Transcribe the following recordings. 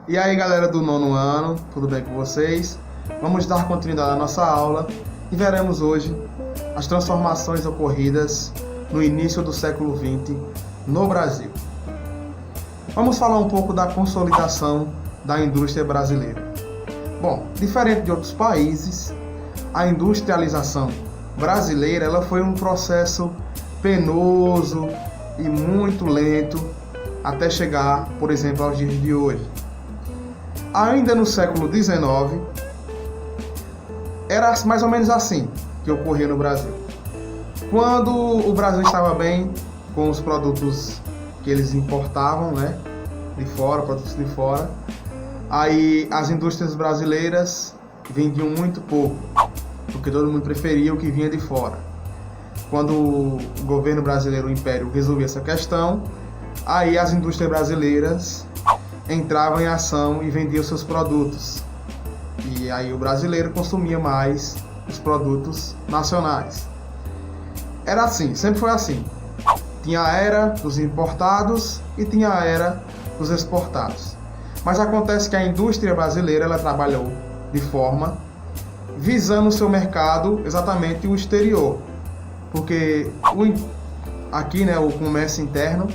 E aí, galera do nono ano, tudo bem com vocês? Vamos dar continuidade à nossa aula e veremos hoje as transformações ocorridas no início do século XX no Brasil. Vamos falar um pouco da consolidação da indústria brasileira. Bom, diferente de outros países, a industrialização brasileira ela foi um processo penoso e muito lento até chegar, por exemplo, aos dias de hoje. Ainda no século XIX, era mais ou menos assim que ocorria no Brasil. Quando o Brasil estava bem com os produtos que eles importavam, de fora, produtos de fora, aí as indústrias brasileiras vendiam muito pouco, porque todo mundo preferia o que vinha de fora. Quando o governo brasileiro, o Império, resolvia essa questão, aí as indústrias brasileiras entravam em ação e vendiam seus produtos. E aí o brasileiro consumia mais os produtos nacionais. Era assim, sempre foi assim. Tinha a era dos importados e tinha a era dos exportados. Mas acontece que a indústria brasileira ela trabalhou de forma visando o seu mercado, exatamente o exterior. Porque aqui, o comércio interno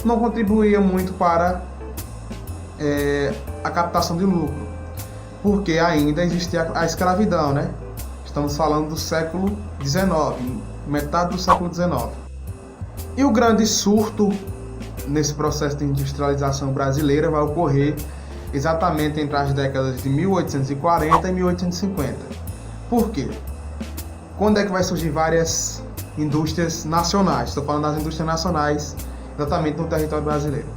não contribuía muito para a captação de lucro, porque ainda existia a escravidão, Estamos falando do século XIX, metade do século XIX. E o grande surto nesse processo de industrialização brasileira vai ocorrer exatamente entre as décadas de 1840 e 1850. Por quê? Quando é que vai surgir várias indústrias nacionais? Estou falando das indústrias nacionais, exatamente no território brasileiro.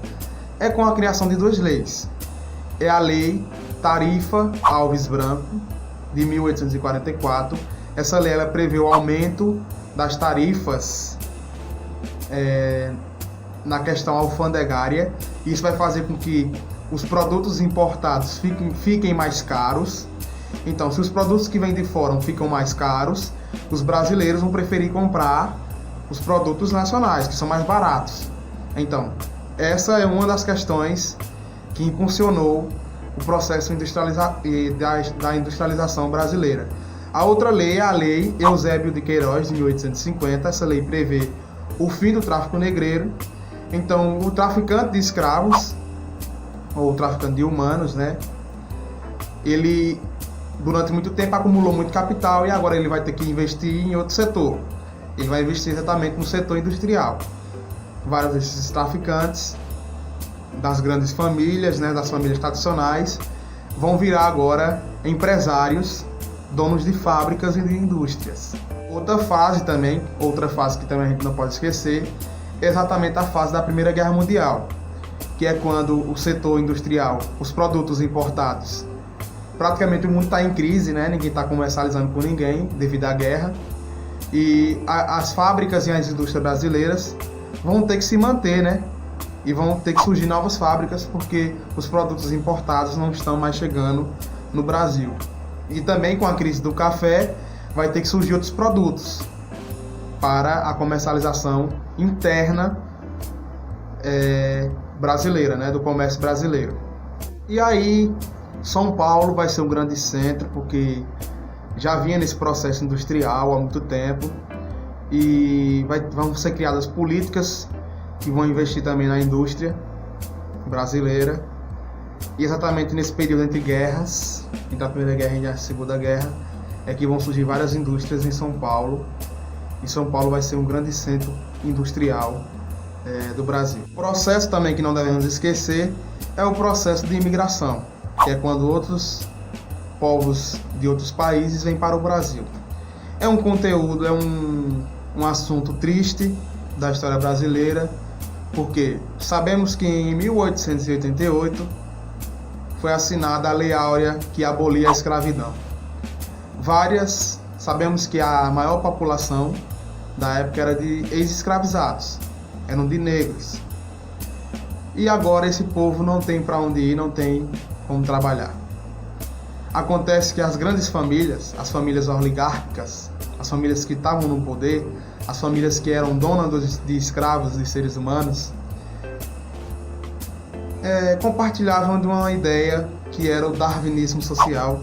É com a criação de duas leis. É a Lei Tarifa Alves Branco, de 1844. Essa lei ela prevê o aumento das tarifas na questão alfandegária. Isso vai fazer com que os produtos importados fiquem mais caros. Então, se os produtos que vêm de fora ficam mais caros, os brasileiros vão preferir comprar os produtos nacionais, que são mais baratos. Então, essa é uma das questões que impulsionou o processo da industrialização brasileira. A outra lei é a Lei Eusébio de Queiroz, de 1850. Essa lei prevê o fim do tráfico negreiro. Então, o traficante de escravos, ou o traficante de humanos, ele, durante muito tempo, acumulou muito capital e agora ele vai ter que investir em outro setor. Ele vai investir exatamente no setor industrial. Vários desses traficantes das grandes famílias, das famílias tradicionais, vão virar agora empresários, donos de fábricas e de indústrias. Outra fase que também a gente não pode esquecer, é exatamente a fase da Primeira Guerra Mundial, que é quando o setor industrial, os produtos importados, praticamente o mundo está em crise, ninguém está comercializando com ninguém devido à guerra, e as fábricas e as indústrias brasileiras vão ter que se manter, e vão ter que surgir novas fábricas porque os produtos importados não estão mais chegando no Brasil. E também com a crise do café vai ter que surgir outros produtos para a comercialização interna brasileira, do comércio brasileiro. E aí São Paulo vai ser um grande centro porque já vinha nesse processo industrial há muito tempo e vão ser criadas políticas que vão investir também na indústria brasileira. E exatamente nesse período entre guerras, entre a Primeira Guerra e a Segunda Guerra, é que vão surgir várias indústrias em São Paulo. E São Paulo vai ser um grande centro industrial do Brasil. O processo também que não devemos esquecer é o processo de imigração, que é quando outros povos de outros países vêm para o Brasil. É um conteúdo, um assunto triste da história brasileira, porque sabemos que em 1888 foi assinada a Lei Áurea que abolia a escravidão. Sabemos que a maior população da época era de ex-escravizados, eram de negros. E agora esse povo não tem para onde ir, não tem como trabalhar. Acontece que as grandes famílias, as famílias oligárquicas, as famílias que estavam no poder, as famílias que eram donas de escravos, de seres humanos, compartilhavam de uma ideia que era o darwinismo social,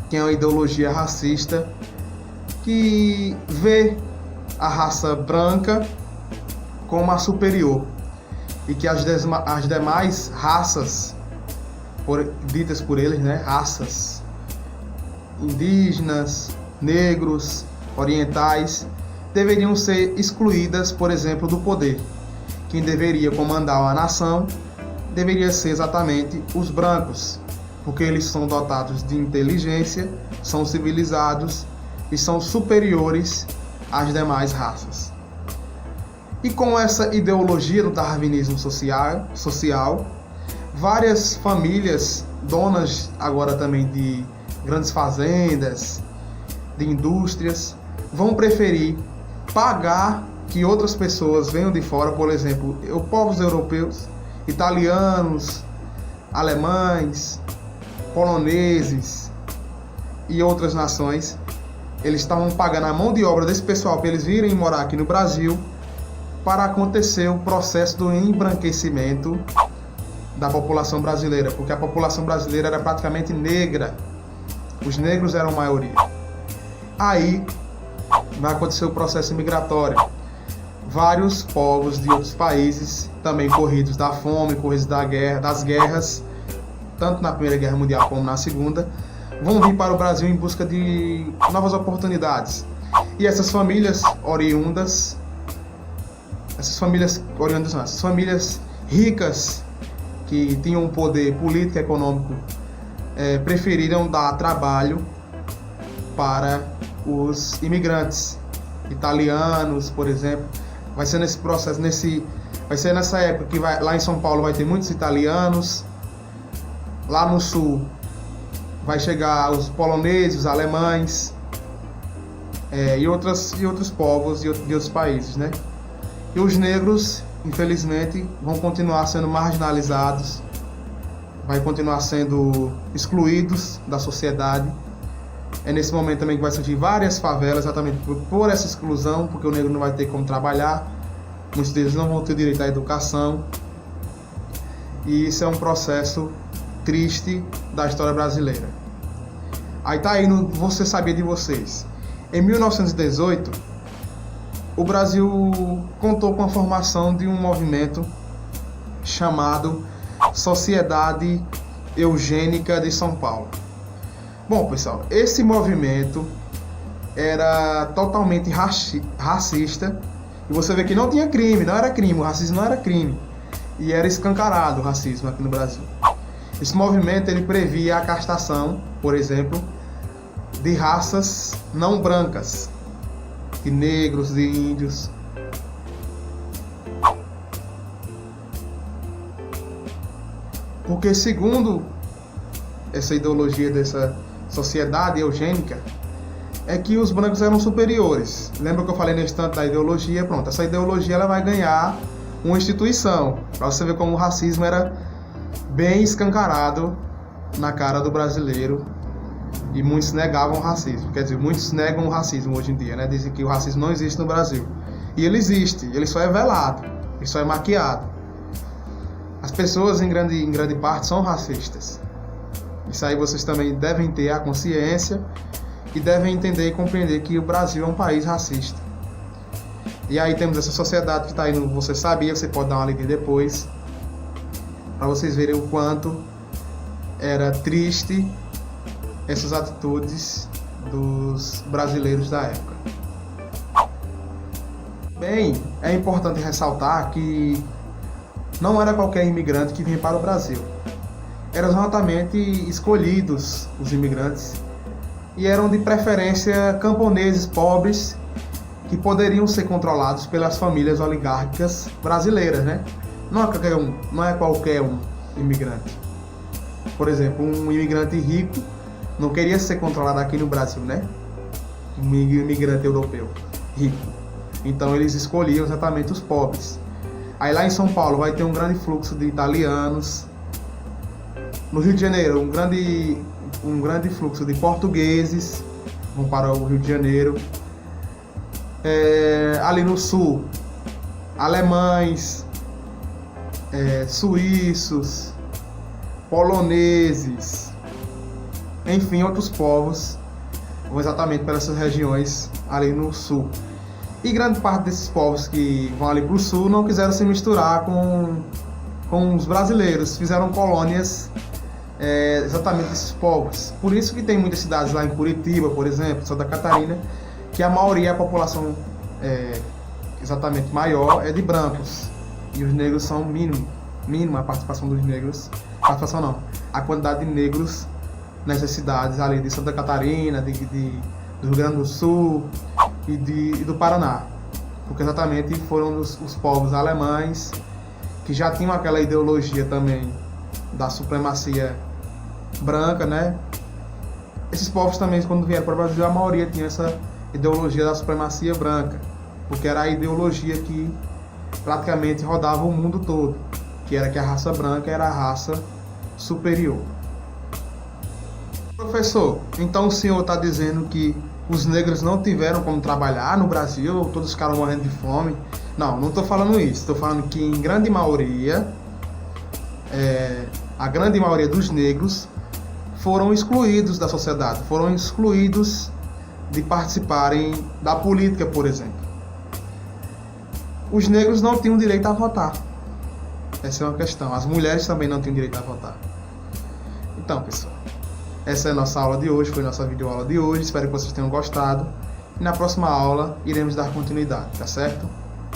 que é uma ideologia racista que vê a raça branca como a superior e que as demais raças, ditas por eles, né, raças indígenas, negros, orientais, deveriam ser excluídas, por exemplo, do poder. Quem deveria comandar uma nação deveria ser exatamente os brancos, porque eles são dotados de inteligência, são civilizados e são superiores às demais raças. E com essa ideologia do darwinismo social, várias famílias, donas agora também de grandes fazendas, de indústrias, vão preferir pagar que outras pessoas venham de fora, por exemplo, povos europeus, italianos, alemães, poloneses e outras nações. Eles estavam pagando a mão de obra desse pessoal para eles virem morar aqui no Brasil, para acontecer o processo do embranquecimento da população brasileira, porque a população brasileira era praticamente negra, os negros eram a maioria. Aí vai acontecer o processo migratório. Vários povos de outros países, também corridos da fome, corridos das guerras, tanto na Primeira Guerra Mundial como na Segunda, vão vir para o Brasil em busca de novas oportunidades. E essas famílias oriundas, essas famílias ricas, que tinham um poder político e econômico, preferiram dar trabalho para os imigrantes italianos, por exemplo. Vai ser nesse processo, vai ser nessa época que lá em São Paulo vai ter muitos italianos, lá no sul vai chegar os poloneses, os alemães, e outros povos de outros países, né? E os negros, infelizmente, vão continuar sendo marginalizados, vai continuar sendo excluídos da sociedade. É nesse momento também que vai surgir várias favelas, exatamente por essa exclusão, porque o negro não vai ter como trabalhar, muitos deles não vão ter direito à educação. E isso é um processo triste da história brasileira. Aí tá aí no Você Sabia de Vocês. Em 1918, o Brasil contou com a formação de um movimento chamado Sociedade Eugênica de São Paulo. Bom, pessoal, esse movimento era totalmente racista, e você vê que não tinha crime, não era crime, o racismo não era crime, e era escancarado o racismo aqui no Brasil. Esse movimento ele previa a castração, por exemplo, de raças não brancas, de negros, de índios. Porque segundo essa ideologia dessa sociedade eugênica, é que os brancos eram superiores. Lembra que eu falei no instante da ideologia? Pronto, essa ideologia ela vai ganhar uma instituição, para você ver como o racismo era bem escancarado na cara do brasileiro, e muitos negavam o racismo. Quer dizer, muitos negam o racismo hoje em dia, né? Dizem que o racismo não existe no Brasil. E ele existe, ele só é velado, ele só é maquiado. As pessoas em grande parte são racistas. Isso aí vocês também devem ter a consciência e devem entender e compreender que o Brasil é um país racista. E aí temos essa sociedade que está aí no Você Sabia, você pode dar uma lida depois, para vocês verem o quanto era triste essas atitudes dos brasileiros da época. Bem, é importante ressaltar que não era qualquer imigrante que vinha para o Brasil. Eram exatamente escolhidos os imigrantes, e eram de preferência camponeses pobres que poderiam ser controlados pelas famílias oligárquicas brasileiras, né? Não é qualquer um imigrante. Por exemplo, um imigrante rico não queria ser controlado aqui no Brasil, né? Um imigrante europeu rico. Então eles escolhiam exatamente os pobres. Aí lá em São Paulo vai ter um grande fluxo de italianos. No Rio de Janeiro, um grande fluxo de portugueses vão para o Rio de Janeiro. Ali no sul, alemães, suíços, poloneses, enfim, outros povos vão exatamente para essas regiões ali no sul. E grande parte desses povos que vão ali para o sul não quiseram se misturar com os brasileiros, fizeram colônias exatamente desses povos. Por isso que tem muitas cidades lá em Curitiba, por exemplo, Santa Catarina, que a maioria, a população exatamente maior é de brancos. E os negros são mínima a participação dos negros. Participação não, a quantidade de negros nessas cidades ali de Santa Catarina, do Rio Grande do Sul e do Paraná. Porque exatamente foram os povos alemães que já tinham aquela ideologia também da supremacia branca, né? Esses povos também, quando vieram para o Brasil, a maioria tinha essa ideologia da supremacia branca, porque era a ideologia que praticamente rodava o mundo todo, que era que a raça branca era a raça superior. Professor, então o senhor está dizendo que os negros não tiveram como trabalhar no Brasil, todos ficaram morrendo de fome? Não estou falando isso. Estou falando que em grande maioria, a grande maioria dos negros foram excluídos da sociedade, foram excluídos de participarem da política, por exemplo. Os negros não tinham direito a votar. Essa é uma questão. As mulheres também não tinham direito a votar. Então, pessoal, essa é a nossa aula de hoje, foi a nossa videoaula de hoje. Espero que vocês tenham gostado. E na próxima aula iremos dar continuidade, tá certo?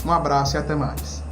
Um abraço e até mais.